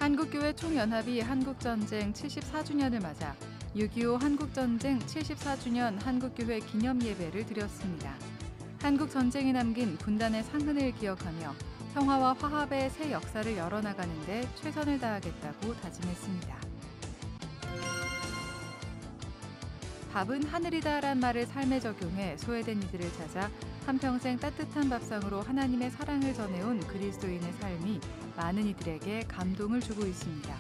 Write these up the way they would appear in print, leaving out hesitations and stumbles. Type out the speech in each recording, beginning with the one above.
한국교회 총연합이 한국전쟁 74주년을 맞아 6.25 한국전쟁 74주년 한국교회 기념예배를 드렸습니다. 한국전쟁이 남긴 분단의 상흔을 기억하며 평화와 화합의 새 역사를 열어나가는 데 최선을 다하겠다고 다짐했습니다. 밥은 하늘이다란 말을 삶에 적용해 소외된 이들을 찾아 한평생 따뜻한 밥상으로 하나님의 사랑을 전해온 그리스도인의 삶이 많은 이들에게 감동을 주고 있습니다.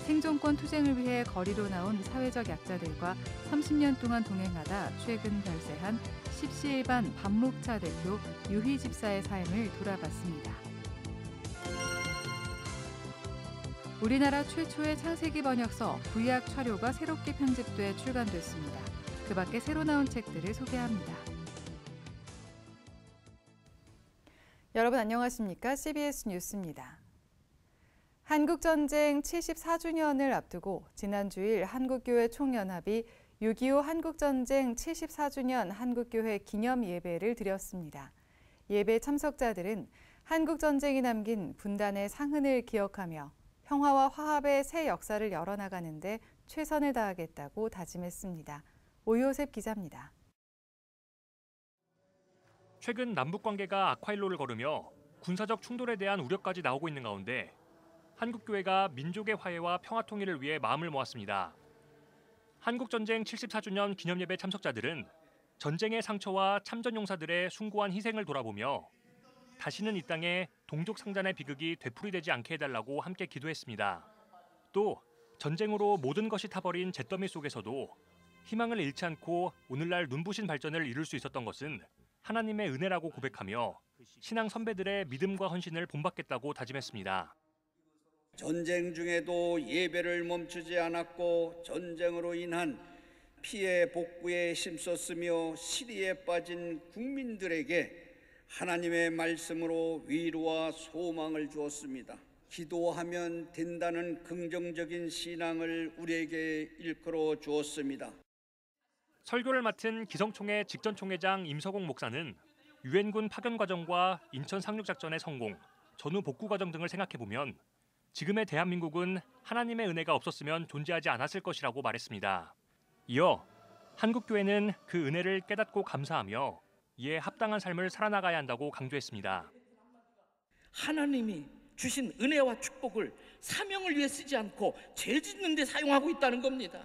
생존권 투쟁을 위해 거리로 나온 사회적 약자들과 30년 동안 동행하다 최근 별세한 십시일반 박목차 대표 유희 집사의 삶을 돌아봤습니다. 우리나라 최초의 창세기 번역서 구약 차료가 새롭게 편집돼 출간됐습니다. 그 밖에 새로 나온 책들을 소개합니다. 여러분 안녕하십니까? CBS 뉴스입니다. 한국전쟁 74주년을 앞두고 지난 주일 한국교회 총연합이 6.25 한국전쟁 74주년 한국교회 기념예배를 드렸습니다. 예배 참석자들은 한국전쟁이 남긴 분단의 상흔을 기억하며 평화와 화합의 새 역사를 열어나가는 데 최선을 다하겠다고 다짐했습니다. 오요셉 기자입니다. 최근 남북관계가 악화일로를 걸으며 군사적 충돌에 대한 우려까지 나오고 있는 가운데 한국교회가 민족의 화해와 평화통일을 위해 마음을 모았습니다. 한국전쟁 74주년 기념예배 참석자들은 전쟁의 상처와 참전용사들의 숭고한 희생을 돌아보며 다시는 이 땅에 동족상잔의 비극이 되풀이되지 않게 해달라고 함께 기도했습니다. 또 전쟁으로 모든 것이 타버린 잿더미 속에서도 희망을 잃지 않고 오늘날 눈부신 발전을 이룰 수 있었던 것은 하나님의 은혜라고 고백하며 신앙 선배들의 믿음과 헌신을 본받겠다고 다짐했습니다. 전쟁 중에도 예배를 멈추지 않았고 전쟁으로 인한 피해 복구에 힘썼으며 시리에 빠진 국민들에게 하나님의 말씀으로 위로와 소망을 주었습니다. 기도하면 된다는 긍정적인 신앙을 우리에게 일컬어 주었습니다. 설교를 맡은 기성총회 직전총회장 임서공 목사는 유엔군 파견 과정과 인천 상륙작전의 성공, 전후 복구 과정 등을 생각해보면 지금의 대한민국은 하나님의 은혜가 없었으면 존재하지 않았을 것이라고 말했습니다. 이어 한국교회는 그 은혜를 깨닫고 감사하며 이에 합당한 삶을 살아나가야 한다고 강조했습니다. 하나님이 주신 은혜와 축복을 사명을 위해 쓰지 않고 죄 짓는 데 사용하고 있다는 겁니다.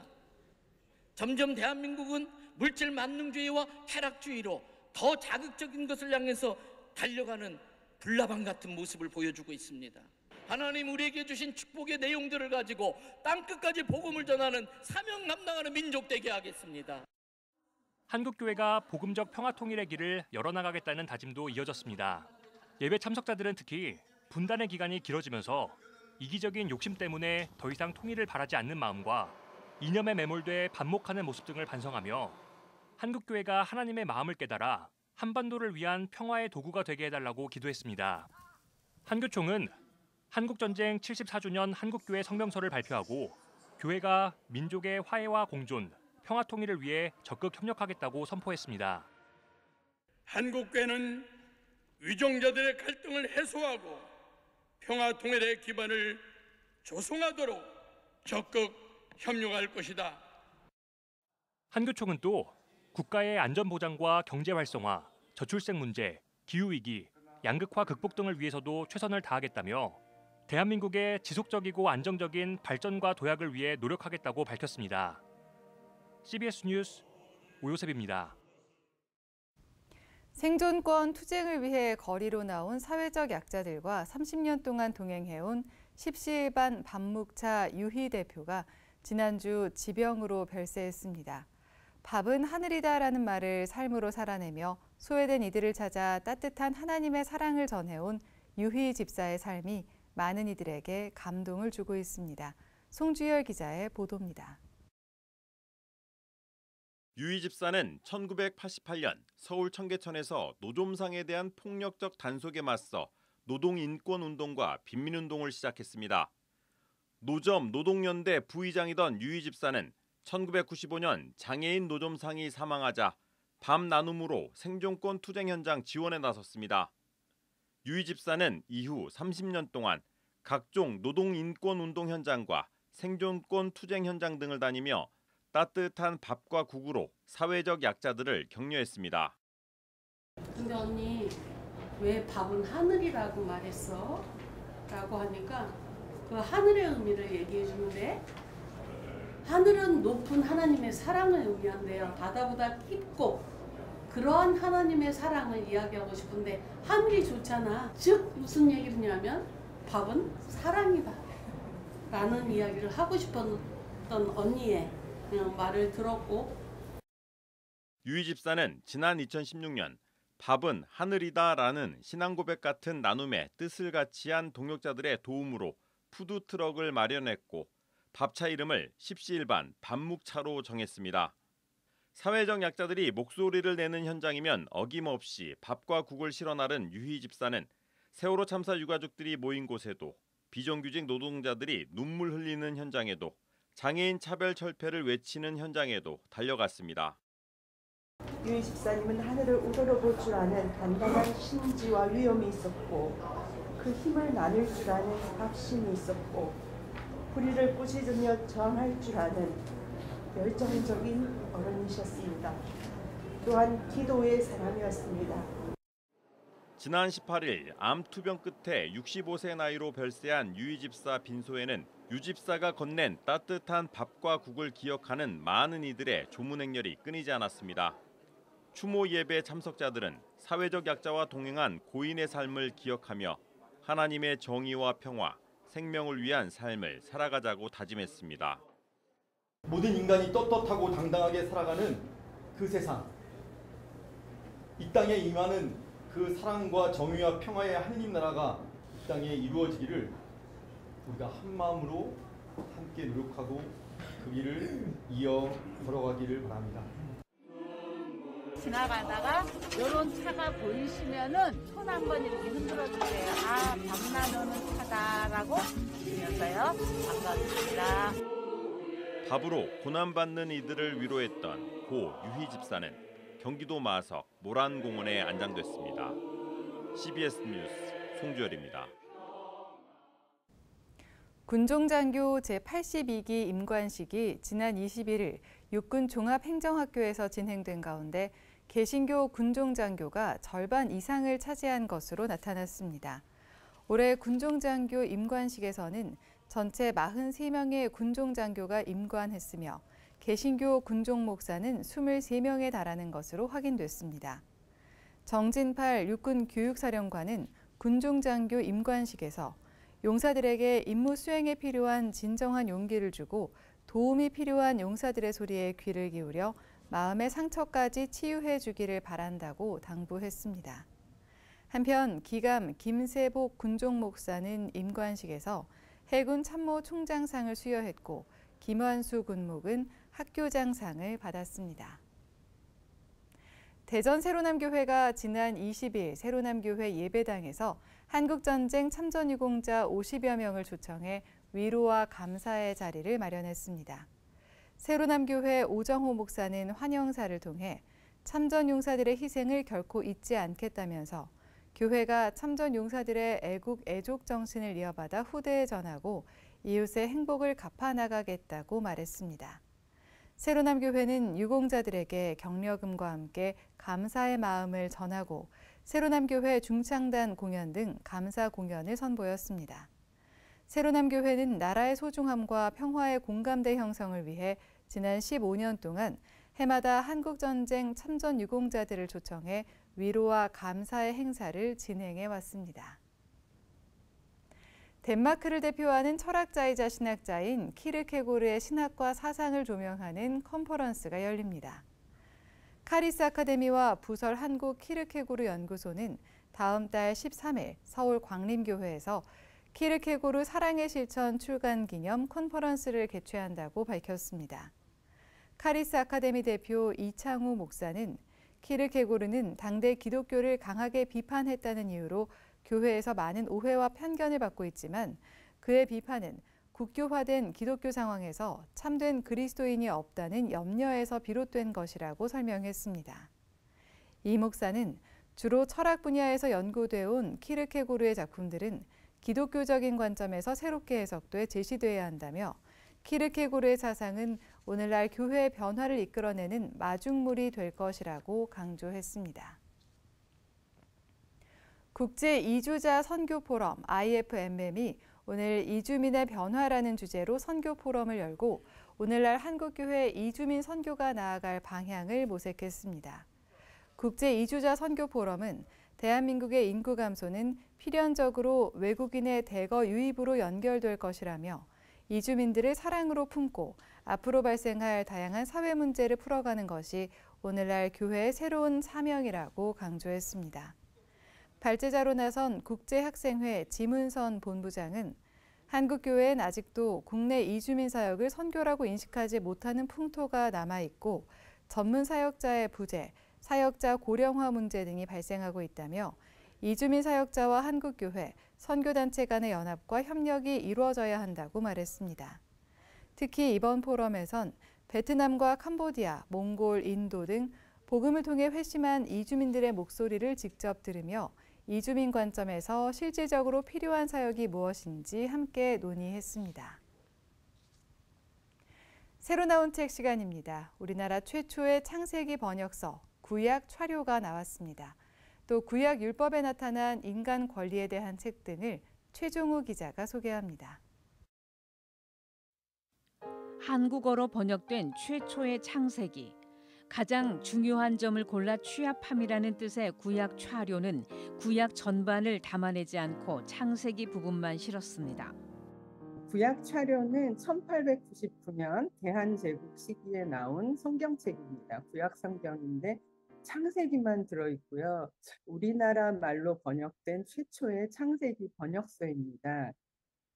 점점 대한민국은 물질 만능주의와 쾌락주의로 더 자극적인 것을 향해서 달려가는 불나방 같은 모습을 보여주고 있습니다. 하나님 우리에게 주신 축복의 내용들을 가지고 땅끝까지 복음을 전하는 사명 감당하는 민족 되게 하겠습니다. 한국교회가 복음적 평화통일의 길을 열어나가겠다는 다짐도 이어졌습니다. 예배 참석자들은 특히 분단의 기간이 길어지면서 이기적인 욕심 때문에 더 이상 통일을 바라지 않는 마음과 이념에 매몰돼 반목하는 모습 등을 반성하며 한국교회가 하나님의 마음을 깨달아 한반도를 위한 평화의 도구가 되게 해달라고 기도했습니다. 한교총은 한국전쟁 74주년 한국교회 성명서를 발표하고 교회가 민족의 화해와 공존, 평화통일을 위해 적극 협력하겠다고 선포했습니다. 한국교회는 위정자들의 갈등을 해소하고 평화통일의 기반을 조성하도록 적극 협력할 것이다. 한교총은 또 국가의 안전보장과 경제활성화, 저출생 문제, 기후위기, 양극화 극복 등을 위해서도 최선을 다하겠다며 대한민국의 지속적이고 안정적인 발전과 도약을 위해 노력하겠다고 밝혔습니다. CBS 뉴스 오요셉입니다. 생존권 투쟁을 위해 거리로 나온 사회적 약자들과 30년 동안 동행해온 십시일반 박목차 유희 대표가 지난주 지병으로 별세했습니다. 밥은 하늘이다라는 말을 삶으로 살아내며 소외된 이들을 찾아 따뜻한 하나님의 사랑을 전해온 유희 집사의 삶이 많은 이들에게 감동을 주고 있습니다. 송주열 기자의 보도입니다. 유희 집사는 1988년 서울 청계천에서 노점상에 대한 폭력적 단속에 맞서 노동인권운동과 빈민운동을 시작했습니다. 노점 노동연대 부의장이던 유희 집사는 1995년 장애인 노점상이 사망하자 밤 나눔으로 생존권 투쟁 현장 지원에 나섰습니다. 유희 집사는 이후 30년 동안 각종 노동인권운동 현장과 생존권 투쟁 현장 등을 다니며 따뜻한 밥과 국으로 사회적 약자들을 격려했습니다. 근데 언니 왜 밥은 하늘이라고 말했어? 라고 하니까 그 하늘의 의미를 얘기해 주는데 하늘은 높은 하나님의 사랑을 의미한대요. 바다보다 깊고 그러한 하나님의 사랑을 이야기하고 싶은데 하늘이 좋잖아. 즉 무슨 얘기냐면 밥은 사랑이다 라는 이야기를 하고 싶었던 언니의 말을 들었고, 유희 집사는 지난 2016년 밥은 하늘이다라는 신앙 고백 같은 나눔의 뜻을 같이 한 동역자들의 도움으로 푸드트럭을 마련했고 밥차 이름을 십시일반 밥묵차로 정했습니다. 사회적 약자들이 목소리를 내는 현장이면 어김없이 밥과 국을 실어 나른 유희 집사는 세월호 참사 유가족들이 모인 곳에도 비정규직 노동자들이 눈물 흘리는 현장에도 장애인 차별 철폐를 외치는 현장에도 달려갔습니다. 유희 집사님은 하늘을 우러러볼 줄 아는 단단한 심지와 위엄이 있었고 그 힘을 나눌 줄 아는 밥심이 있었고 불의를 꾸짖으며 저항할 줄 아는 열정적인 어른이셨습니다. 또한 기도의 사람이었습니다. 지난 18일 암 투병 끝에 65세 나이로 별세한 유희 집사 빈소에는 유 집사가 건넨 따뜻한 밥과 국을 기억하는 많은 이들의 조문 행렬이 끊이지 않았습니다. 추모 예배 참석자들은 사회적 약자와 동행한 고인의 삶을 기억하며 하나님의 정의와 평화, 생명을 위한 삶을 살아가자고 다짐했습니다. 모든 인간이 떳떳하고 당당하게 살아가는 그 세상, 이 땅에 임하는 그 사랑과 정의와 평화의 하느님 나라가 이 땅에 이루어지기를 우리가 한 마음으로 함께 노력하고 그 길을 이어 걸어가기를 바랍니다. 지나가다가 이런 차가 보이시면은 손 한번 이렇게 흔들어 주세요. 아, 밥 나누는 차다라고 하면서요. 반갑습니다. 밥으로 고난받는 이들을 위로했던 고 유희 집사는 경기도 마석 모란공원에 안장됐습니다. CBS 뉴스 송주열입니다. 군종장교 제82기 임관식이 지난 21일 육군 종합행정학교에서 진행된 가운데 개신교 군종장교가 절반 이상을 차지한 것으로 나타났습니다. 올해 군종장교 임관식에서는 전체 43명의 군종장교가 임관했으며 개신교 군종목사는 23명에 달하는 것으로 확인됐습니다. 정진팔 육군교육사령관은 군종장교 임관식에서 용사들에게 임무 수행에 필요한 진정한 용기를 주고 도움이 필요한 용사들의 소리에 귀를 기울여 마음의 상처까지 치유해 주기를 바란다고 당부했습니다. 한편 기감 김세복 군종목사는 임관식에서 해군 참모총장상을 수여했고 김환수 군목은 학교장상을 받았습니다. 대전 세로남교회가 지난 20일 세로남교회 예배당에서 한국전쟁 참전유공자 50여 명을 초청해 위로와 감사의 자리를 마련했습니다. 세로남교회 오정호 목사는 환영사를 통해 참전용사들의 희생을 결코 잊지 않겠다면서 교회가 참전용사들의 애국 애족 정신을 이어받아 후대에 전하고 이웃의 행복을 갚아나가겠다고 말했습니다. 세로남교회는 유공자들에게 격려금과 함께 감사의 마음을 전하고 세로남교회 중창단 공연 등 감사 공연을 선보였습니다. 세로남교회는 나라의 소중함과 평화의 공감대 형성을 위해 지난 15년 동안 해마다 한국전쟁 참전 유공자들을 초청해 위로와 감사의 행사를 진행해 왔습니다. 덴마크를 대표하는 철학자이자 신학자인 키르케고르의 신학과 사상을 조명하는 컨퍼런스가 열립니다. 카리스 아카데미와 부설 한국 키르케고르 연구소는 다음 달 13일 서울 광림교회에서 키르케고르 사랑의 실천 출간 기념 컨퍼런스를 개최한다고 밝혔습니다. 카리스 아카데미 대표 이창우 목사는 키르케고르는 당대 기독교를 강하게 비판했다는 이유로 교회에서 많은 오해와 편견을 받고 있지만 그의 비판은 국교화된 기독교 상황에서 참된 그리스도인이 없다는 염려에서 비롯된 것이라고 설명했습니다. 이 목사는 주로 철학 분야에서 연구돼 온 키르케고르의 작품들은 기독교적인 관점에서 새롭게 해석돼 제시돼야 한다며 키르케고르의 사상은 오늘날 교회의 변화를 이끌어내는 마중물이 될 것이라고 강조했습니다. 국제 이주자 선교 포럼 IFMM이 오늘 이주민의 변화라는 주제로 선교 포럼을 열고 오늘날 한국교회 이주민 선교가 나아갈 방향을 모색했습니다. 국제 이주자 선교 포럼은 대한민국의 인구 감소는 필연적으로 외국인의 대거 유입으로 연결될 것이라며 이주민들을 사랑으로 품고 앞으로 발생할 다양한 사회 문제를 풀어가는 것이 오늘날 교회의 새로운 사명이라고 강조했습니다. 발제자로 나선 국제학생회 지문선 본부장은 한국교회엔 아직도 국내 이주민 사역을 선교라고 인식하지 못하는 풍토가 남아있고 전문 사역자의 부재, 사역자 고령화 문제 등이 발생하고 있다며 이주민 사역자와 한국교회, 선교단체 간의 연합과 협력이 이루어져야 한다고 말했습니다. 특히 이번 포럼에선 베트남과 캄보디아, 몽골, 인도 등 복음을 통해 회심한 이주민들의 목소리를 직접 들으며 이주민 관점에서 실질적으로 필요한 사역이 무엇인지 함께 논의했습니다. 새로 나온 책 시간입니다. 우리나라 최초의 창세기 번역서 구약 촬요가 나왔습니다. 또 구약 율법에 나타난 인간 권리에 대한 책 등을 최종우 기자가 소개합니다. 한국어로 번역된 최초의 창세기. 가장 중요한 점을 골라 취합함이라는 뜻의 구약 촬요는 구약 전반을 담아내지 않고 창세기 부분만 실었습니다. 구약 촬요는 1899년 대한제국 시기에 나온 성경책입니다. 구약 성경인데 창세기만 들어있고요. 우리나라 말로 번역된 최초의 창세기 번역서입니다.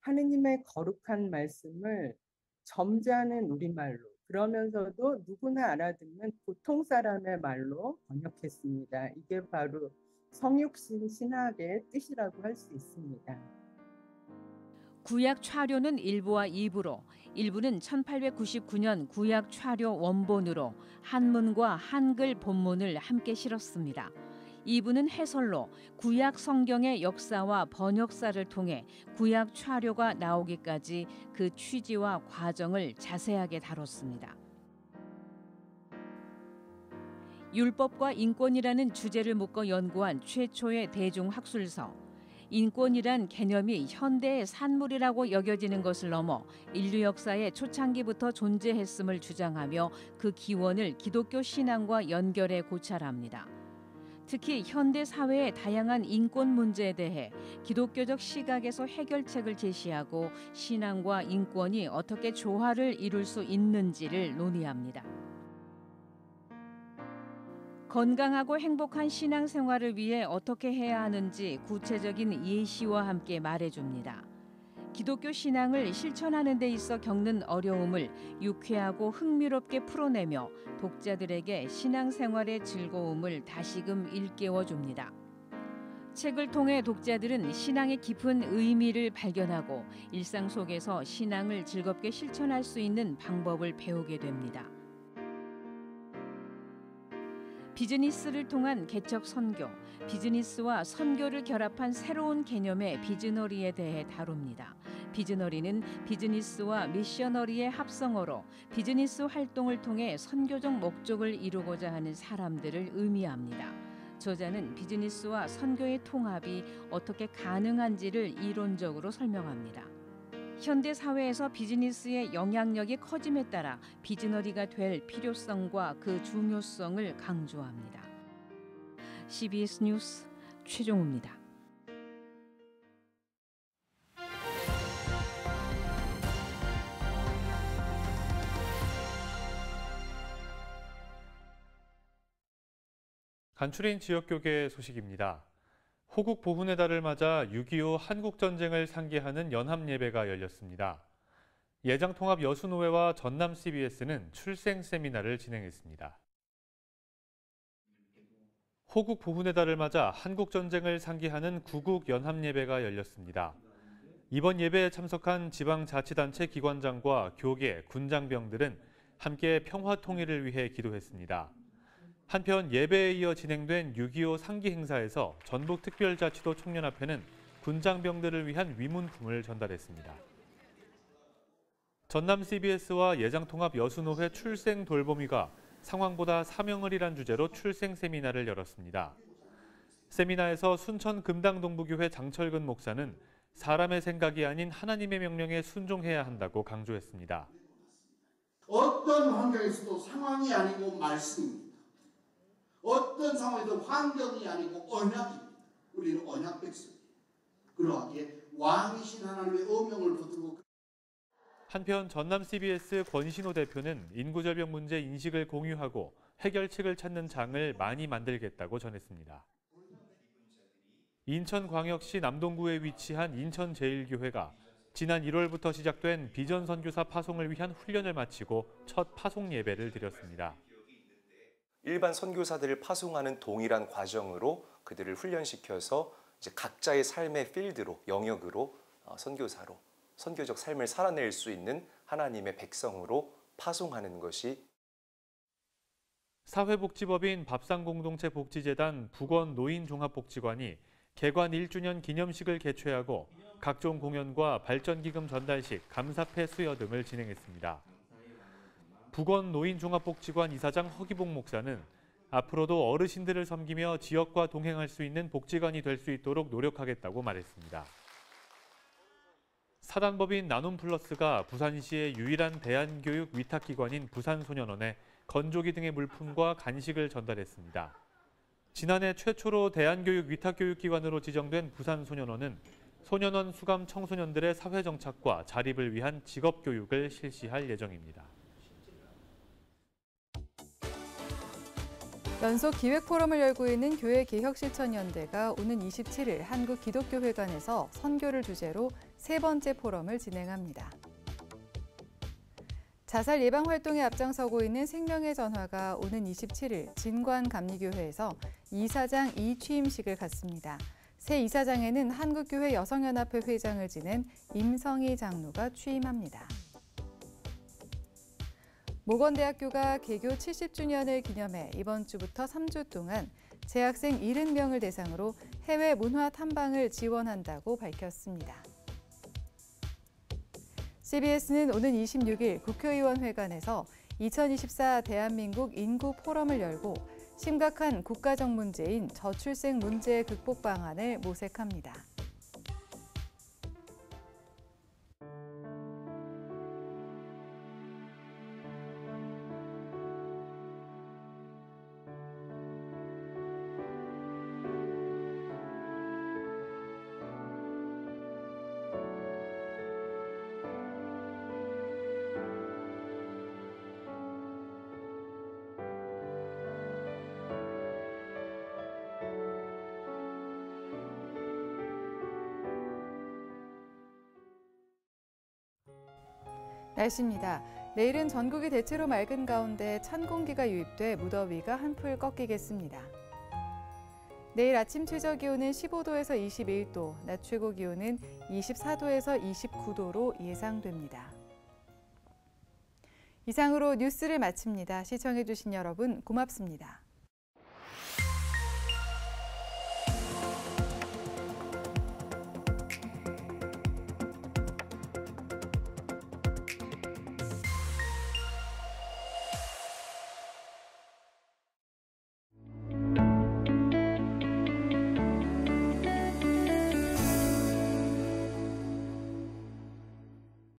하느님의 거룩한 말씀을 점잖은 우리말로 그러면서도 누구나 알아듣는 보통 사람의 말로 번역했습니다. 이게 바로 성육신 신학의 뜻이라고 할 수 있습니다. 구약 촬요는 1부와 2부로 1부는 1899년 구약 촬요 원본으로 한문과 한글 본문을 함께 실었습니다. 2부는 해설로 구약 성경의 역사와 번역사를 통해 구약 촬요가 나오기까지 그 취지와 과정을 자세하게 다뤘습니다. 율법과 인권이라는 주제를 묶어 연구한 최초의 대중학술서. 인권이란 개념이 현대의 산물이라고 여겨지는 것을 넘어 인류 역사의 초창기부터 존재했음을 주장하며 그 기원을 기독교 신앙과 연결해 고찰합니다. 특히 현대 사회의 다양한 인권 문제에 대해 기독교적 시각에서 해결책을 제시하고 신앙과 인권이 어떻게 조화를 이룰 수 있는지를 논의합니다. 건강하고 행복한 신앙생활을 위해 어떻게 해야 하는지 구체적인 예시와 함께 말해줍니다. 기독교 신앙을 실천하는 데 있어 겪는 어려움을 유쾌하고 흥미롭게 풀어내며 독자들에게 신앙생활의 즐거움을 다시금 일깨워줍니다. 책을 통해 독자들은 신앙의 깊은 의미를 발견하고 일상 속에서 신앙을 즐겁게 실천할 수 있는 방법을 배우게 됩니다. 비즈니스를 통한 개척 선교, 비즈니스와 선교를 결합한 새로운 개념의 비즈너리에 대해 다룹니다. 비즈너리는 비즈니스와 미셔너리의 합성어로 비즈니스 활동을 통해 선교적 목적을 이루고자 하는 사람들을 의미합니다. 저자는 비즈니스와 선교의 통합이 어떻게 가능한지를 이론적으로 설명합니다. 현대 사회에서 비즈니스의 영향력이 커짐에 따라 비즈너리가 될 필요성과 그 중요성을 강조합니다. CBS 뉴스 최종우입니다. 간추린 지역교계 소식입니다. 호국 보훈의 달을 맞아 6.25 한국전쟁을 상기하는 연합예배가 열렸습니다. 예장통합 여수노회와 전남 CBS는 출생 세미나를 진행했습니다. 호국 보훈의 달을 맞아 한국전쟁을 상기하는 구국 연합예배가 열렸습니다. 이번 예배에 참석한 지방자치단체 기관장과 교계, 군장병들은 함께 평화 통일을 위해 기도했습니다. 한편 예배에 이어 진행된 6.25 상기 행사에서 전북특별자치도 청년합회는 군장병들을 위한 위문품을 전달했습니다. 전남 CBS와 예장통합 여수노회 출생 돌보미가 상황보다 사명을이란 주제로 출생 세미나를 열었습니다. 세미나에서 순천 금당동부교회 장철근 목사는 사람의 생각이 아닌 하나님의 명령에 순종해야 한다고 강조했습니다. 어떤 환경에서도 상황이 아니고 말씀입니다. 어떤 상황에도 환경이 아니고 언약입니다. 우리는 언약 백성입니다. 그러하기에 왕이신 하나님의 어명을 붙들고 한편 전남 CBS 권신호 대표는 인구절벽 문제 인식을 공유하고 해결책을 찾는 장을 많이 만들겠다고 전했습니다. 인천광역시 남동구에 위치한 인천제일교회가 지난 1월부터 시작된 비전 선교사 파송을 위한 훈련을 마치고 첫 파송 예배를 드렸습니다. 일반 선교사들을 파송하는 동일한 과정으로 그들을 훈련시켜서 이제 각자의 삶의 필드로, 영역으로 선교사로 선교적 삶을 살아낼 수 있는 하나님의 백성으로 파송하는 것이 사회복지법인 밥상공동체 복지재단 북원노인종합복지관이 개관 1주년 기념식을 개최하고 각종 공연과 발전기금 전달식, 감사패 수여 등을 진행했습니다. 북원노인종합복지관 이사장 허기복 목사는 앞으로도 어르신들을 섬기며 지역과 동행할 수 있는 복지관이 될 수 있도록 노력하겠다고 말했습니다. 사단법인 나눔플러스가 부산시의 유일한 대안교육 위탁기관인 부산소년원에 건조기 등의 물품과 간식을 전달했습니다. 지난해 최초로 대안교육 위탁교육기관으로 지정된 부산소년원은 소년원 수감 청소년들의 사회정착과 자립을 위한 직업교육을 실시할 예정입니다. 연속 기획포럼을 열고 있는 교회개혁실천연대가 오는 27일 한국기독교회관에서 선교를 주제로 세 번째 포럼을 진행합니다. 자살 예방 활동에 앞장서고 있는 생명의 전화가 오는 27일 진관감리교회에서 이사장 2취임식을 갖습니다. 새 이사장에는 한국교회 여성연합회 회장을 지낸 임성희 장로가 취임합니다. 모건대학교가 개교 70주년을 기념해 이번 주부터 3주 동안 재학생 70명을 대상으로 해외 문화 탐방을 지원한다고 밝혔습니다. CBS는 오는 26일 국회의원회관에서 2024 대한민국 인구 포럼을 열고 심각한 국가적 문제인 저출생 문제 극복 방안을 모색합니다. 날씨입니다. 내일은 전국이 대체로 맑은 가운데 찬 공기가 유입돼 무더위가 한풀 꺾이겠습니다. 내일 아침 최저 기온은 15도에서 21도, 낮 최고 기온은 24도에서 29도로 예상됩니다. 이상으로 뉴스를 마칩니다. 시청해주신 여러분 고맙습니다.